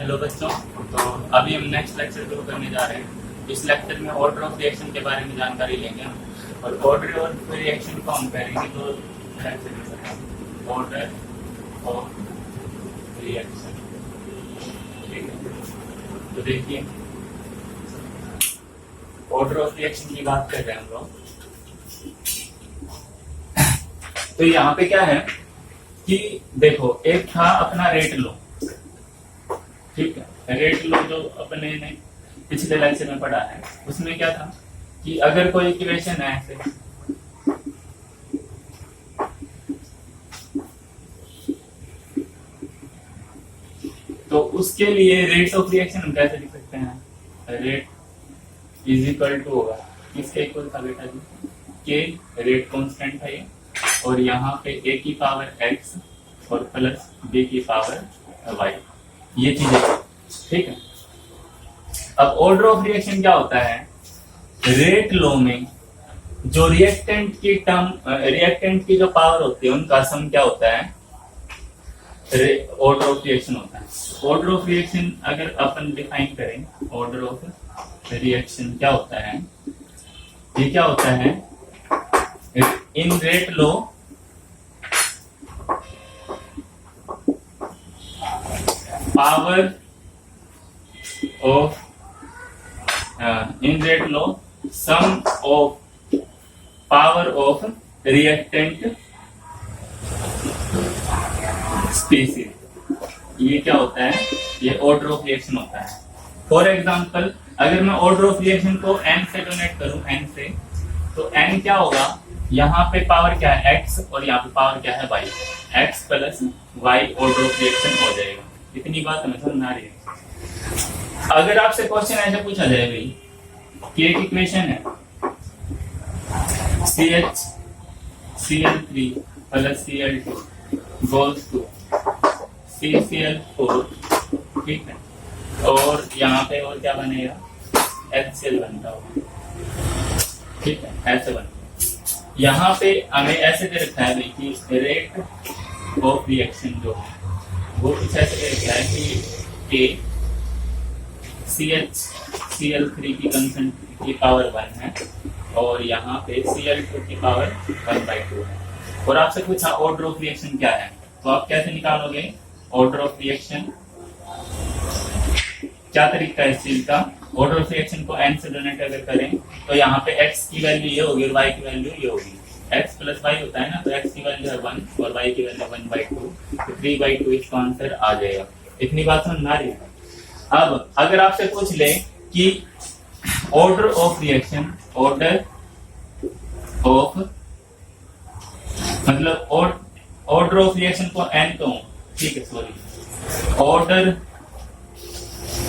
Hello बच्चों, तो अभी हम नेक्स्ट लेक्चर शुरू करने जा रहे हैं। इस लेक्चर में ऑर्डर ऑफ रिएक्शन के बारे में जानकारी लेंगे हम, और ऑर्डर ऑफ रिएक्शन को हम करेंगे तो ऑर्डर ऑफ रिएक्शन। ठीक है, तो देखिए ऑर्डर ऑफ रिएक्शन की बात कर रहे हैं हम लोग। तो यहाँ पे क्या है कि देखो, एक था अपना रेट लो। ठीक है, रेट लो जो अपने ने पिछले लेक्चर में पढ़ा है, उसमें क्या था कि अगर कोई इक्वेशन है ऐसे, तो उसके लिए रेट ऑफ रिएक्शन हम कैसे लिख सकते हैं? रेट इज इक्वल टू होगा किसके इक्वल था बेटा जी? के रेट कांस्टेंट है ये, और यहाँ पे a की पावर x और प्लस b की पावर y, ये चीजें। ठीक है, अब ऑर्डर ऑफ रिएक्शन क्या होता है? रेट लो में जो रिएक्टेंट की जो पावर होती है उनका सम क्या होता है? ऑर्डर ऑफ रिएक्शन होता है। ऑर्डर ऑफ रिएक्शन अगर अपन डिफाइन करें, ऑर्डर ऑफ रिएक्शन क्या होता है? ये क्या होता है? In rate law power of in rate law sum of power of reactant species, ये क्या होता है? ये ऑर्डर ऑफ रिएक्शन होता है। फॉर एग्जांपल, अगर मैं ऑर्डर ऑफ रिएक्शन को n से डोनेट करूं, n से, तो n क्या होगा? यहाँ पे पावर क्या है? x, और यहाँ पे पावर क्या है? y। x plus y order of reaction हो जाएगा। इतनी बात हमें समझ आ रही है। अगर आपसे क्वेश्चन ऐसे पूछा जाए भाई कि एक इक्वेशन है CH plus Cl2 goals to CCl4, ठीक है, और यहाँ पे और क्या बनेगा? HCl बनता होगा। ठीक है, ऐसे बनेगा। यहाँ पे हमें ऐसे दे रखा है भाई कि रेट ऑफ रिएक्शन जो है वो कुछ ऐसे दे रखा है कि CH की कंसेंट की पावर 1 है, और यहाँ पे Cl2 की पावर 1/2 है, और आपसे पूछा ऑर्डर ऑफ रिएक्शन क्या है, तो आप कैसे निकालोगे ऑर्डर ऑफ रिएक्शन? क्या तरीका है इस चीज का? ऑर्डर ऑफ रिएक्शन को n से डोनेट अगर करें तो यहाँ पे x की वैल्यू ये होगी और y की वैल्यू ये होगी। x प्लस y होता है ना, तो x की वैल्यू है 1 और y की वैल्यू 1/2, तो 3/2 इसका आंसर आ जाएगा। इतनी बात समझ आ रही है? अब अगर आपसे पूछ ले कि order of reaction, order of मतलब ऑर्डर ऑफ रिएक्शन को n कहूं, ठीक है, sorry, order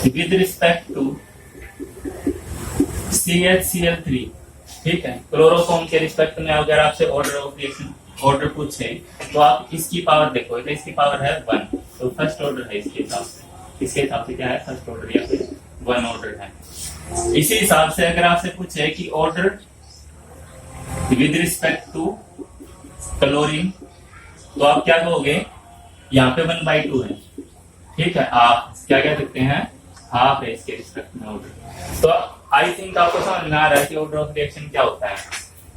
with respect to CHCl3, ठीक है, क्लोरोफॉर्म के रिस्पेक्ट में अगर आपसे ऑर्डर ऑफ रिएक्शन ऑर्डर पूछे तो आप इसकी पावर देखो, तो इसकी पावर है 1, तो फर्स्ट ऑर्डर है इसके हिसाब से। इसके हिसाब से क्या है? फर्स्ट ऑर्डर या फिर 1 ऑर्डर है। इसी हिसाब से अगर आपसे पूछे कि order with respect to chlorine, तो आप क्या कहोगे? यहाँ पे 1/2 है, ठीक है, आप क्या कह सकते हैं? हाफ है इसके रिस्पेक्ट में ऑर्डर। तो आई थिंक आपको समझ में आ रहा है कि ऑर्डर ऑफ रिएक्शन क्या होता है।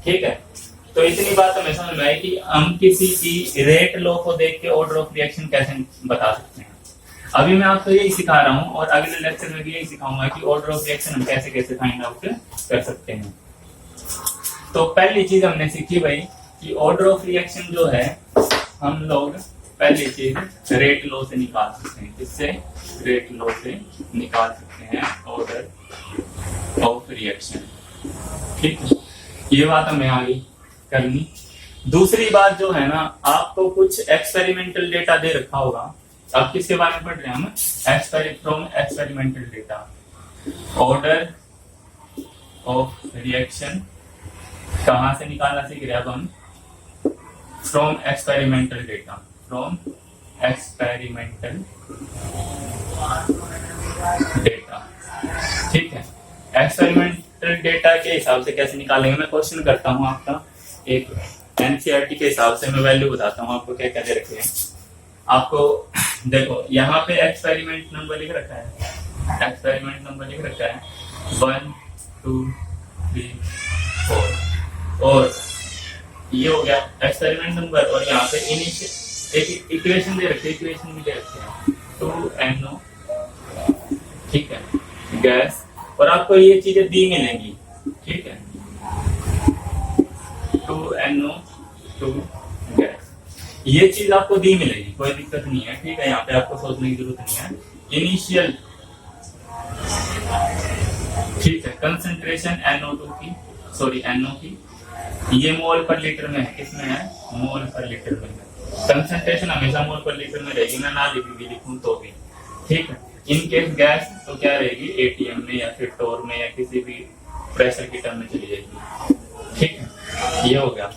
ठीक है, तो इतनी बात हमें समझ में आई कि हम किसी की रेट लो को देख के ऑर्डर ऑफ रिएक्शन कैसे बता सकते हैं। अभी मैं आपको यही सिखा रहा हूँ, और अगले लेक्चर में भी यही सिखाऊंगा कि ऑर्डर ऑफ रिएक्शन हम कैसे कैसे फाइंड आउट कर सकते हैं। तो पहली चीज हमने सीखी भाई कि ऑर्डर ऑफ रिएक्शन जो है हम लोग पहली चीज रेट लो से निकाल सकते हैं। किससे? रेट लो से निकाल सकते हैं ऑर्डर ऑफ रिएक्शन। ठीक है, ये बात हमें आगे करनी। दूसरी बात जो है ना, आपको कुछ एक्सपेरिमेंटल डेटा दे रखा होगा। अब किसके बारे में पढ़ रहे हैं हम? From experimental data. Order of reaction कहां से निकालना सीख रहे हैं अब हम? From experimental data, from experimental data. ठीक है, एक्सपेरिमेंटल डेटा के हिसाब से कैसे निकालेंगे? मैं क्वेश्चन करता हूं आपका, एक एनसीईआरटी के हिसाब से मैं वैल्यू बताता हूं आपको क्या क्या दे रखे हैं। आपको देखो यहाँ पे एक्सपेरिमेंट नंबर लिख रखा है, एक्सपेरिमेंट नंबर लिख रखा है 1 2 3 4 और ये हो गया एक्सपेरिमेंट नंबर। और यहाँ पे इनिशियल एक इक्वेशन दे रखी है, इक्वेशन भी दे रखी है 2NO, ठीक है, गैस। और आपको ये चीजें दी मिलेंगी, ठीक है, 2NO2 गैस, ये चीज आपको दी मिलेगी, कोई दिक्कत नहीं है, ठीक है। यहाँ पे आपको सोचने की जरूरत नहीं है। इनिशियल, ठीक है, कंसंट्रेशन NO2 की, सॉरी NO की, ये मोल पर लीटर में है, किसमें है, मोल पर लीटर में है। कंसंट्रेशन हमेशा मोल पर लीटर में रहेगी, मैं ना लिखूं तो भी, ठीक है। इन केस गैस तो क्या रहेगी, ATM में या फिर टोर में या किसी भी प्रेशर की टर्म में चली जाएगी, ठीक है। ये हो गया,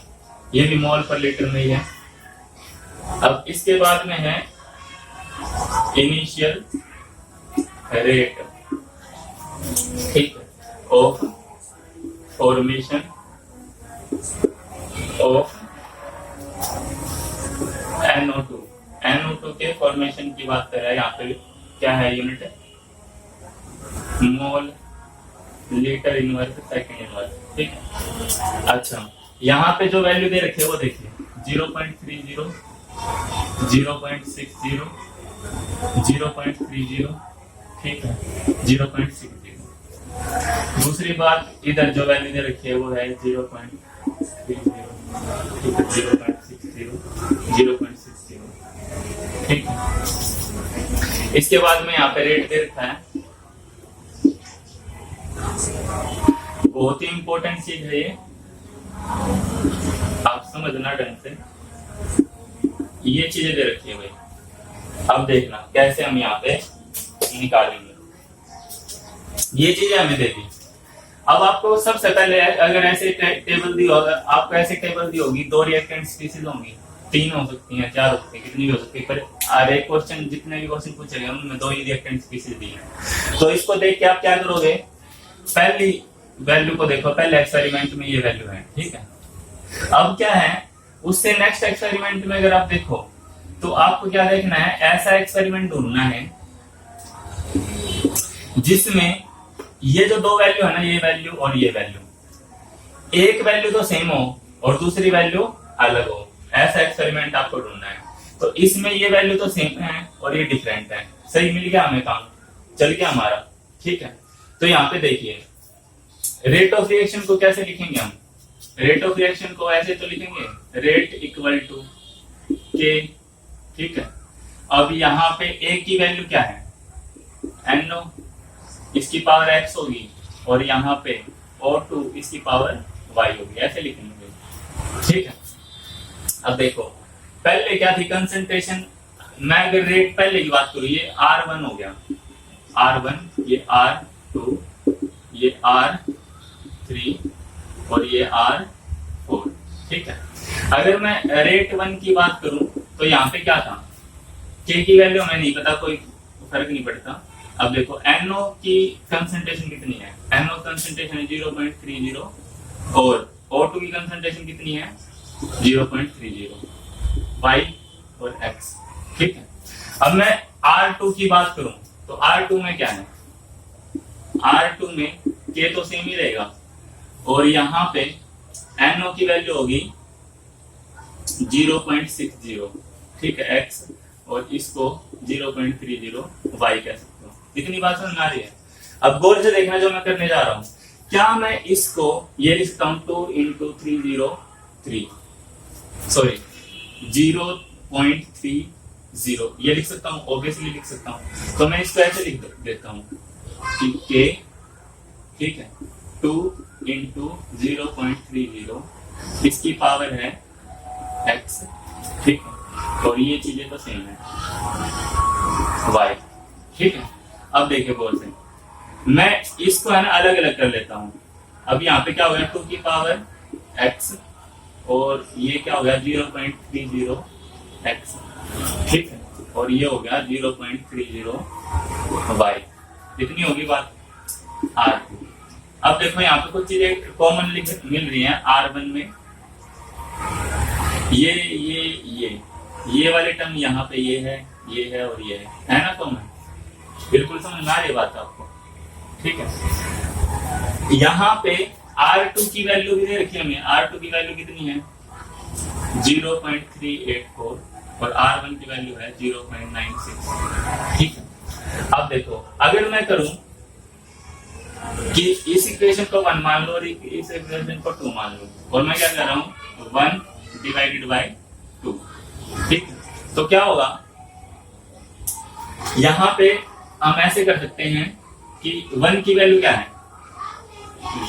ये भी मोल पर लीटर में ही है। अब इसके बाद में है इनिशियल रेट, ठीक है, of formation of NO2, NO2 के फॉर्मेशन की बात कर रहा है। यहाँ पे क्या है unit, mole litre inverse second inverse, ठीक है। अच्छा, यहाँ पे जो वैल्यू दे रखी है वो देखिए 0.30, 0.60, 0.30, ठीक है, 0.60। दूसरी बात, इधर जो वैल्यू दे रखी है वो है 0.30, ठीक है, 0.60, 0.60, ठीक है। इसके बाद में यहाँ पे रेट दे रखा है, बहुत ही इंपॉर्टेंट चीज है ये, आप समझना ढंग से, ये चीजें दे रखी है भाई। अब देखना कैसे हम यहाँ पे निकालेंगे, ये चीजें हमें दे दी। अब आपको सबसे पहले अगर ऐसे टेबल दी होगा, आपको ऐसे टेबल दी होगी, 2 रिएक्टेंट स्पीशीज होंगी, 3 हो सकती हैं, 4 हो सकती है, कितनी भी हो सकती है, पर हर एक क्वेश्चन, जितने भी क्वेश्चन पूछे गए उनमें 2 ही रिएक्टेंट स्पीशीज दी है। तो इसको देख के आप क्या करोगे, पहली वैल्यू को देखो, पहले एक्सपेरिमेंट में ये वैल्यू है, ठीक है। अब क्या है, उससे नेक्स्ट एक्सपेरिमेंट में अगर आप देखो तो आपको क्या देखना है, ऐसा एक्सपेरिमेंट ढूंढना है जिसमें ये जो 2 वैल्यू है ना, ये वैल्यू और ये वैल्यू, एक वैल्यू तो सेम हो और दूसरी वैल्यू अलग हो, ऐसा एक्सपेरिमेंट आपको ढूंढना है। तो इसमें ये वैल्यू तो सेम है और ये डिफरेंट है, सही मिल गया हमें, काम चल गया हमारा, ठीक है। तो यहाँ पे देखिए रेट ऑफ रिएक्शन को कैसे लिखेंगे हम, रेट ऑफ रिएक्शन को ऐसे तो लिखेंगे रेट इक्वल टू के, ठीक है। अब यहाँ पे ए की वैल्यू क्या है, NO, इसकी पावर x होगी, और यहाँ पे O2 इसकी पावर y होगी, ऐसे लिखेंगे, ठीक है। अब देखो पहले क्या थी कंसंट्रेशन, मैं अगर रेट पहले की बात करूं, ये R1 हो गया, R1, ये R2, ये R3 और ये R4, ठीक है। अगर मैं रेट 1 की बात करूं तो यहाँ पे क्या था, K की वैल्यू हमें नहीं पता, कोई फर्क नहीं पड़ता। अब देखो NO की कंसंट्रेशन कितनी है, NO कंसंट्रेशन है 0.30 और O2 की कंसंट्रेशन कितनी है 0.30, Y और X, ठीक है। अब मैं R2 की बात करूं तो R2 में क्या है, R2 में K तो सेम ही रहेगा और यहाँ पे NO की वैल्यू होगी 0.60, ठीक है, X, और इसको 0.30 Y कह सकते हो। इतनी बात समझ में आ रही है। अब गौर से देखना जो मैं करने जा रहा हूं, क्या मैं इसको ये लिख सकता हूं 2 into 303, सॉरी 0.30 ये लिख सकता हूं, ऑब्वियसली लिख सकता हूं। तो मैं इसको ऐसे लिख देता हूं कि K, ठीक है, 2 into 0.30, इसकी पावर है X, ठीक है, और ये चीजें तो सेम है Y, ठीक है। अब देखिए गौर से, मैं इसको है ना अलग अलग कर लेता हूं। अब यहाँ पे क्या हो गया 2 की पावर X और ये क्या हो गया 0.30 X, ठीक है, और ये हो गया 0.30 Y, इतनी होगी बात R2। अब देखो यहाँ पे कुछ चीजें कॉमन मिल रही हैं R1 में, ये ये वाली टर्म यहाँ पे ये है और ये है ना कॉमन। बिल्कुल समझ में आ रही बात आपको, ठीक है। यहाँ पे R2 की वैल्यू भी दे रखी है हमें, R2 की वैल्यू कितनी है 0.384 और R1 की वैल्यू है 0.96, ठीक है। अब देखो अगर मैं करूं कि इस इक्वेशन को 1 मान लो और इस इक्वेशन को 2 मान लो, और मैं क्या कर रहा हूं 1 डिवाइडेड बाय 2, ठीक है। तो क्या होगा, यहाँ पे हम ऐसे कर सकते हैं कि 1 की वैल्यू क्या है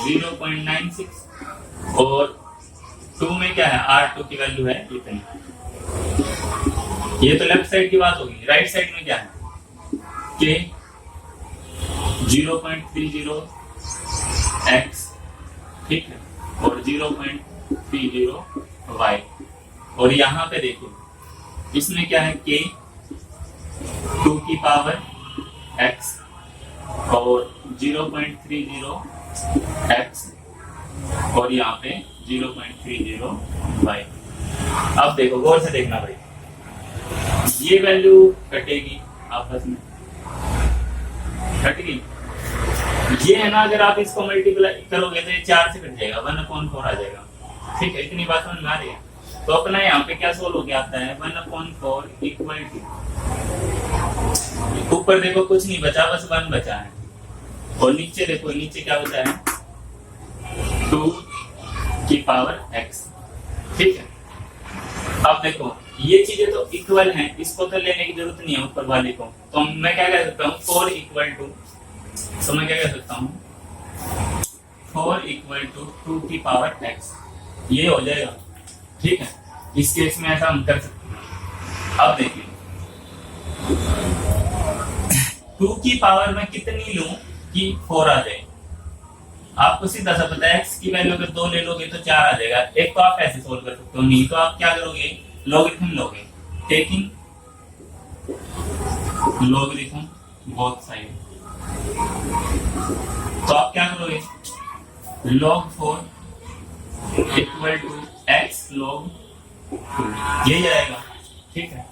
0.96 और 2 में क्या है R2 की वैल्यू है इतनी। ये तो लेफ्ट साइड की बात होगी। राइट साइड में क्या है कि 0.30x, ठीक है, और 0.30y, और यहाँ पे देखो इसमें क्या है कि 2 की पावर x और 0.30x और यहाँ पे 0.30y। अब देखो गौर से देखना भाई, ये वैल्यू कटेगी आपस में, कट गई। ये है ना, अगर आप इसको मल्टीप्लाई करोगे तो ये 4 से कट जाएगा, 1/4 आ जाएगा, ठीक है। इतनी बात समझ में आ रही है। तो अपना यहाँ पे क्या सोल्व हो गया आता है 1/4 इक्वल टू, ऊपर देखो कुछ नहीं बचा, बस 1 बचा है, और नीचे देखो नीचे क्या बचा है 2 की पावर x, ठीक है। अब देखो ये चीजें तो इक्वल हैं, इसको तो लेने की जरूरत नहीं है ऊपर वाले को, तो मैं क्या कह सकता हूँ 4 इक्वल टू, तो मैं क्या कह सकता हूँ 4 इक्वल टू 2 की पावर x, ये हो जाएगा, ठीक है। इस केस में ऐसा हम कर सकते हैं। अब देखिए 2 की पावर में कितनी लूं कि 4 आ जाए, आपको सीधा सा पता है x की वैल्यू अगर 2 ले लोगे तो 4 आ जाएगा। एक तो आप ऐसे सोल्व कर सकते हो, नहीं तो आप क्या करोगे लॉगरिथम लोगे, टेकिंग लॉगरिथम बोथ साइड। तो आप क्या करोगे log 4 equal to x log 2, यही आएगा, ठीक है।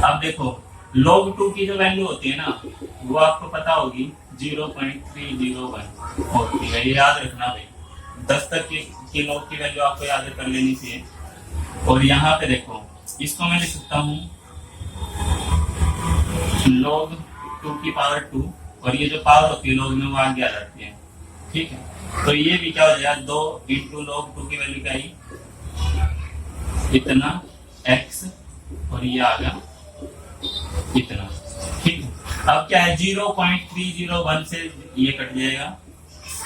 अब देखो log 2 की जो वैल्यू होती है ना वो आपको पता होगी 0.301 होती है, ये याद रखना भाई। 10 तक की log की वैल्यू आपको याद कर लेनी चाहिए। और यहाँ पे देखो इसको मैं लिख सकता हूँ log 2 की पावर 2, और ये जो पावर होती है log में वो आगे आ जाती है, ठीक है। तो ये भी क्या हो जाएगा 2 इंटू log 2 की वैल्यू क्या आई इतना x, और ये आ गया इतना, ठीक है। अब क्या है 0.301 से ये कट जाएगा,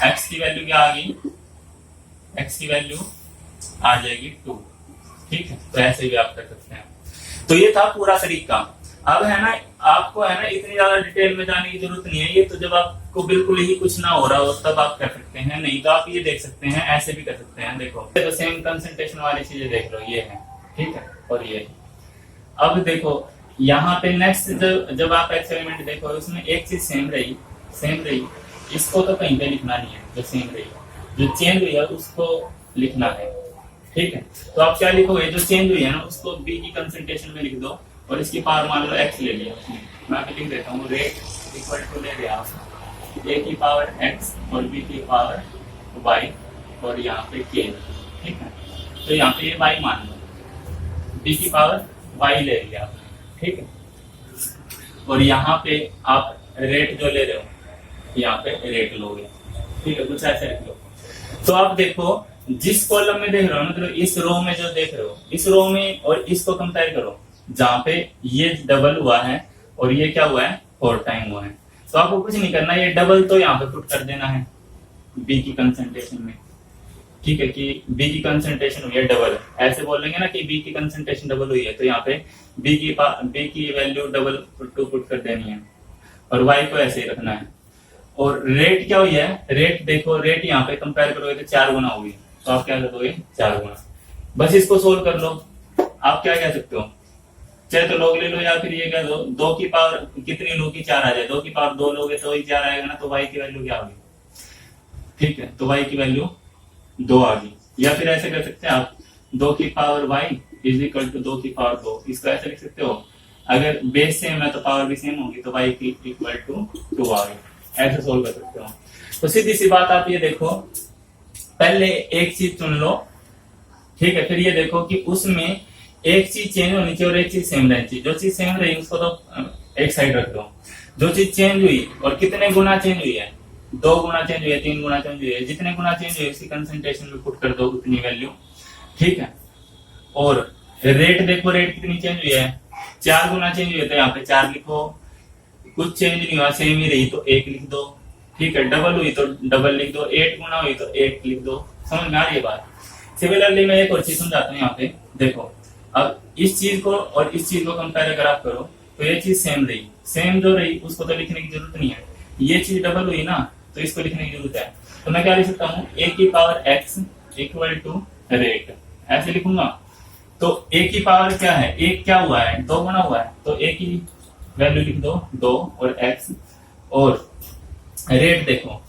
x की वैल्यू क्या आ गई, x की वैल्यू आ जाएगी 2, ठीक है। तो ऐसे भी आप कर सकते हैं। तो ये था पूरा तरीका। अब है ना आपको है ना इतनी ज्यादा डिटेल में जाने की जरूरत नहीं है, ये तो जब आपको बिल्कुल ही कुछ ना हो रहा हो तब आप कर सकते हैं, नहीं तो आप ये देख सकते हैं, ऐसे भी कर सकते हैं। देखो तो सेम कंसंट्रेशन वाली चीजें देख लो, ये है, ठीक है, और ये। अब देखो यहाँ पे नेक्स्ट जब आप एक्सपेरिमेंट देखो उसमें एक चीज सेम रही, इसको तो कहीं पे लिखना नहीं है, जो सेम रही, जो चेंज हुई है उसको लिखना है, ठीक है। तो आप क्या लिखोगे, जो चेंज हुई है ना उसको बी की कंसंट्रेशन में लिख दो, और इसकी पावर मान लो x ले लिया उसने, मैं भी लिख देता हूँ रेट इक्वल टू ले लिया a की पावर x और b की पावर y, और यहाँ पे k, ठीक है। तो यहाँ पे ये y मान लो, b की पावर y ले लिया आपने, ठीक है। और यहाँ पे आप रेट जो ले रहे हो यहाँ पे रेट लोगे, ठीक है, कुछ ऐसे लिख लो। तो आप देखो जिस कॉलम में देख रहे हो, मतलब इस रो में जो देख रहे हो, इस रो में और इसको कंपेयर करो, जहाँ पे ये डबल हुआ है और ये क्या हुआ है 4 टाइम हुआ है। तो आपको कुछ नहीं करना, ये डबल तो यहाँ पे पुट कर देना है बी की कंसंट्रेशन में, ठीक है, कि बी की कंसंट्रेशन हुई है डबल, ऐसे बोलेंगे ना कि बी की कंसंट्रेशन डबल हुई है, तो यहाँ पे बी की वैल्यू डबल टू पुट कर देनी है, और वाई को ऐसे ही रखना है। और रेट क्या हुई है, रेट देखो, रेट यहाँ पे कंपेयर करोगे तो 4 गुना होगी, तो आप क्या कर दोगे 4 गुना। बस इसको सोल्व कर लो। आप क्या कह सकते हो, चाहे तो लोग ले लो, या फिर ये कह दो 2 की पावर कितनी लो की 4 आ जाए, 2 की पावर 2 लोगे तो वही 4 आएगा ना, तो y की वैल्यू क्या होगी, ठीक है, तो y की वैल्यू 2 आ गई। या फिर ऐसे कर सकते हैं आप 2 की power y is equal to 2 की पावर 2। इसको ऐसे लिख सकते हो, अगर बेस सेम है तो पावर भी सेम होगी, तो y इक्वल टू 2 आ गई। ऐसे सोल्व कर सकते हो। तो सीधी सी बात आप ये देखो, पहले एक चीज चुन लो, ठीक है, फिर ये देखो कि उसमें एक चीज चेंज होनी चाहिए और एक चीज सेम रहनी चाहिए। जो चीज सेम रही उसको तो एक साइड रख दो। जो चीज चेंज हुई और कितने गुना चेंज हुई है, 2 गुना चेंज हुई है, 3 गुना चेंज हुई है, जितने गुना चेंज हुई है उसकी कंसंट्रेशन में पुट कर दो उतनी वैल्यू, ठीक है। और रेट देखो, रेट कितनी चेंज हुई है, 4 गुना चेंज हुई है, तो यहाँ पे 4 लिखो। कुछ चेंज नहीं हुआ, सेम ही रही तो 1 लिख दो, ठीक है। डबल हुई तो डबल लिख दो, 8 गुना हुई तो 8 लिख दो। समझ में आ रही है बात। सिमिलरली मैं एक और चीज समझाता हूँ यहाँ पे देखो। अब इस चीज को और इस चीज को कंपेयर अगर आप करो तो ये चीज सेम रही, सेम जो रही उसको तो लिखने की जरूरत नहीं है। ये चीज डबल हुई ना, तो इसको लिखने की जरूरत है। तो मैं क्या लिख सकता हूँ, a की power x equal to rate, ऐसे लिखूंगा। तो a की पावर क्या है, एक क्या हुआ है, 2 गुना हुआ है, तो a की वैल्यू लिख दो 2 और x। और रेट देखो,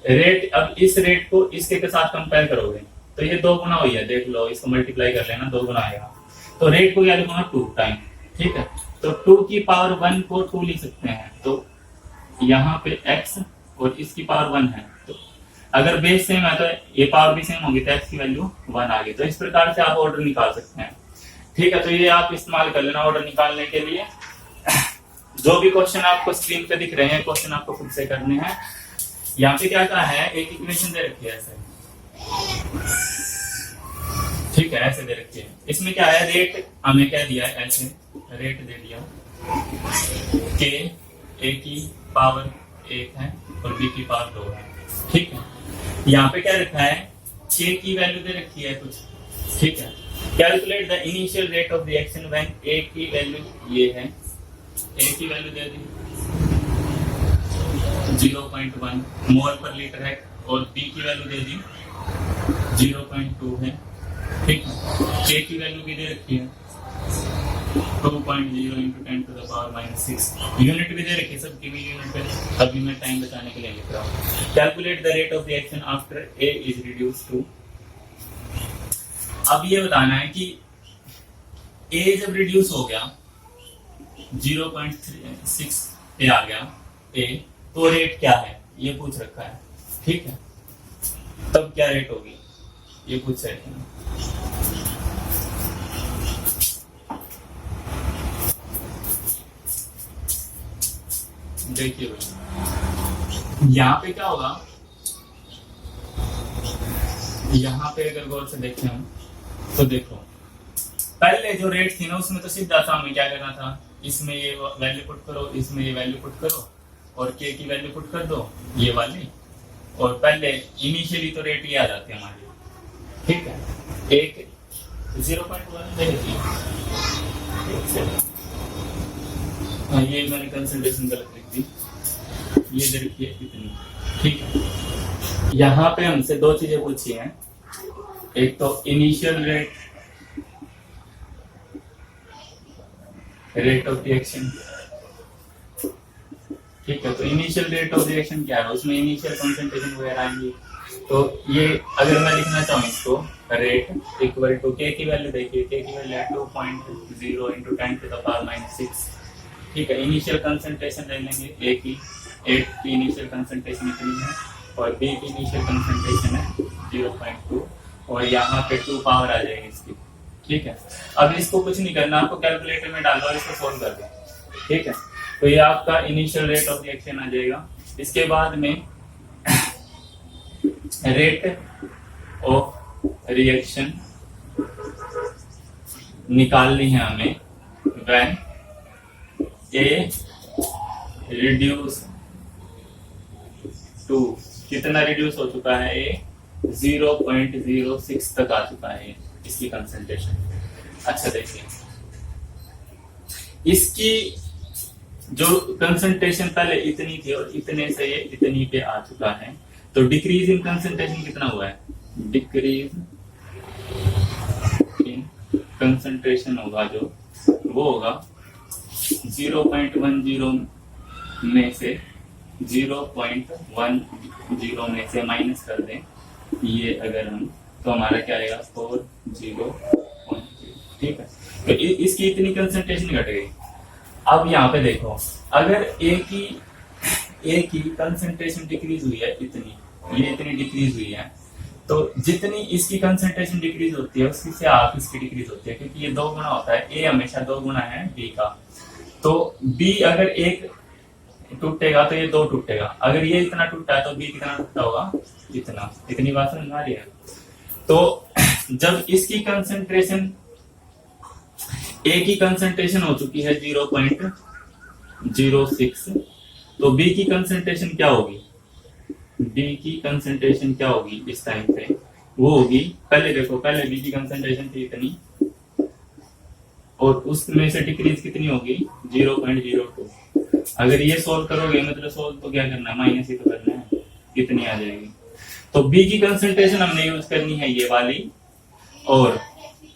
रेट, अब इस रेट को इसके के साथ कंपेयर करोगे तो ये 2 गुना हुई है, देख लो, इसको मल्टीप्लाई कर लेना, 2 गुना आएगा। तो रेट को क्या लिखूंगा, 2 टाइम, ठीक है। तो 2 की पावर 1 को 2 लिख सकते हैं, तो यहाँ पे x और इसकी पावर 1 है, तो अगर बेस सेम है तो ये पावर भी सेम होगी, तो x की वैल्यू 1 आ गई। तो इस प्रकार से आप ऑर्डर निकाल सकते हैं, ठीक है। तो ये आप इस्तेमाल कर लेना ऑर्डर निकालने के लिए। जो भी क्वेश्चन आपको स्क्रीन पे दिख रहे हैं, क्वेश्चन आपको खुद से करने हैं। यहाँ पे क्या कहा है, एक इक्वेशन दे रखी है ऐसे, ठीक है, ऐसे दे रखी है। इसमें क्या है, रेट हमें क्या दिया है, ऐसे रेट दे दिया के a की पावर 1 है और b की पावर 2 है, ठीक है। यहाँ पे क्या रखा है, k की वैल्यू दे रखी है कुछ, ठीक है। Calculate the initial rate of reaction when a की वैल्यू ये है, a की वैल्यू दे दी 0.1 मोल पर लीटर है और b की वैल्यू दे दी 0.2 है, ठीक है। k की वैल्यू भी दे रखी है 2.0 into 10 to the power -6। Unit भी दे रखी है, सब की भी यूनिट पे, अभी मैं टाइम बचाने के लिए लिख रहा हूँ। Calculate the rate of reaction after a is reduce to. अब ये बताना है कि a जब रिड्यूस हो गया 0.6 पे आ गया a, तो रेट क्या है ये पूछ रखा है, ठीक है। तब क्या रेट होगी ये पूछ रहे हैं। देखिए भाई, यहाँ पे क्या होगा, यहाँ पे अगर गौर से देखें हम तो देखो, पहले जो रेट थी ना उसमें तो सीधा सा हमें क्या करना था, इसमें ये वैल्यू पुट करो, इसमें ये वैल्यू पुट करो और के की वैल्यू पुट कर दो ये वाली, और पहले इनिशियली तो रेट ये आ जाते हैं हमारे, ठीक है। एक 0.1 दे रखी है, हाँ ये मैंने कंसंट्रेशन गलत लिख दी, ये दे रखी है इतनी, ठीक है। यहाँ पे हमसे 2 चीजें पूछी हैं, एक तो इनिशियल रेट ऑफ रिएक्शन, ठीक है। तो इनिशियल रेट ऑफ रिएक्शन क्या है, उसमें इनिशियल कंसंट्रेशन वगैरह आएंगी। तो ये अगर मैं लिखना चाहूँ इसको, रेट इक्वल टू के की वैल्यू देखिए, के की वैल्यू है 2.0 into 10 to the power -6, ठीक है। इनिशियल कंसंट्रेशन ले लेंगे, ए की 8 की इनिशियल कंसंट्रेशन इतनी है और बी की इनिशियल कंसंट्रेशन है 0.2 और यहाँ पे 2 पावर आ जाएगी इसकी, ठीक है। अब इसको कुछ नहीं करना, आपको कैलकुलेटर में डालो और इसको सोल्व कर दो, ठीक है। तो ये आपका इनिशियल रेट ऑफ रिएक्शन आ जाएगा। इसके बाद में रेट ऑफ रिएक्शन निकालनी है हमें व्हेन ए रिड्यूस टू, कितना रिड्यूस हो चुका है, ए 0.06 तक आ चुका है इसकी कंसंट्रेशन। अच्छा देखिए, इसकी जो कंसंट्रेशन पहले इतनी थी और इतने से ये इतनी पे आ चुका है, तो डिक्रीज इन कंसंट्रेशन कितना हुआ है, डिक्रीज इन कंसंट्रेशन होगा जो वो होगा 0.10 में से 0.10 में से माइनस कर दें ये अगर हम, तो हमारा क्या आएगा 40.0, ठीक है, तो इसकी इतनी कंसंट्रेशन घट गई। अब यहाँ पे देखो, अगर ए की कंसंट्रेशन डिक्रीज हुई है इतनी, ये इतनी डिक्रीज हुई है, तो जितनी इसकी कंसंट्रेशन डिक्रीज होती है उसकी से हाफ इसकी डिक्रीज होती है, क्योंकि ये 2 गुना होता है, ए हमेशा 2 गुना है बी का। तो बी अगर एक टूटेगा तो ये 2 टूटेगा, अगर ये इतना टूटा है तो बी कितना टूटा होगा, इतना। इतनी बात समझ में आ रही है? तो जब इसकी कंसंट्रेशन, ए की कंसंट्रेशन हो चुकी है 0.06, तो बी की कंसंट्रेशन क्या होगी, बी की कंसंट्रेशन क्या होगी इस टाइम पे, वो होगी, पहले देखो, पहले बी की कंसंट्रेशन थी इतनी, और उसमें से डिक्रीज कितनी होगी, 0.02। अगर ये सोल्व करोगे, मतलब सोल्व तो क्या करना है, माइनस ही तो करना है, कितनी आ जाएगी। तो बी की कंसंट्रेशन हमने यूज करनी है ये वाली, और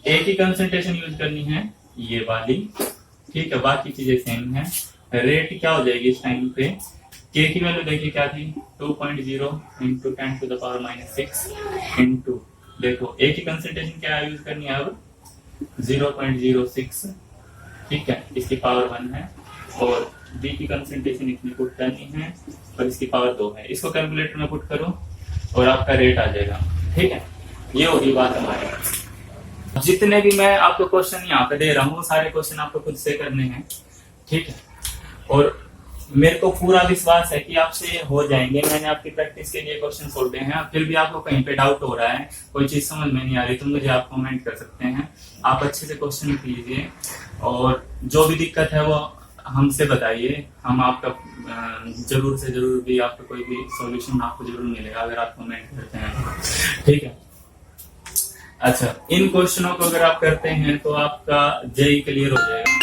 ए की कंसंट्रेशन यूज करनी है ये वाली, ठीक है। बाकी चीजें सेम है। रेट क्या हो जाएगी इस टाइम पे, के की वैल्यू देखिए क्या थी, 2.0 इंटू 10⁻⁶ इंटू, देखो ए की कंसंट्रेशन क्या यूज करनी है अब, 0.06, ठीक है, इसकी पावर 1 है, और बी की कंसंट्रेशन इतनी पुट करनी है, और इसकी पावर 2 है। इसको कैलकुलेटर में पुट करो और आपका रेट आ जाएगा, ठीक है। ये होगी बात हमारी। जितने भी मैं आपको क्वेश्चन यहाँ पे दे रहा हूँ, सारे क्वेश्चन आपको खुद से करने हैं, ठीक है। और मेरे को पूरा विश्वास है कि आपसे हो जाएंगे। मैंने आपकी प्रैक्टिस के लिए क्वेश्चन छोड़े हैं, फिर भी आपको कहीं पे डाउट हो रहा है, कोई चीज समझ में नहीं आ रही, तो मुझे आप कमेंट कर सकते हैं। आप अच्छे से क्वेश्चन लिख लीजिए, और जो भी दिक्कत है वो हमसे बताइए, हम आपका जरूर से जरूर भी आपका कोई भी सॉल्यूशन आपको जरूर मिलेगा अगर आप कमेंट करते हैं, ठीक है। अच्छा, इन क्वेश्चनों को अगर आप करते हैं तो आपका जेई क्लियर हो जाएगा।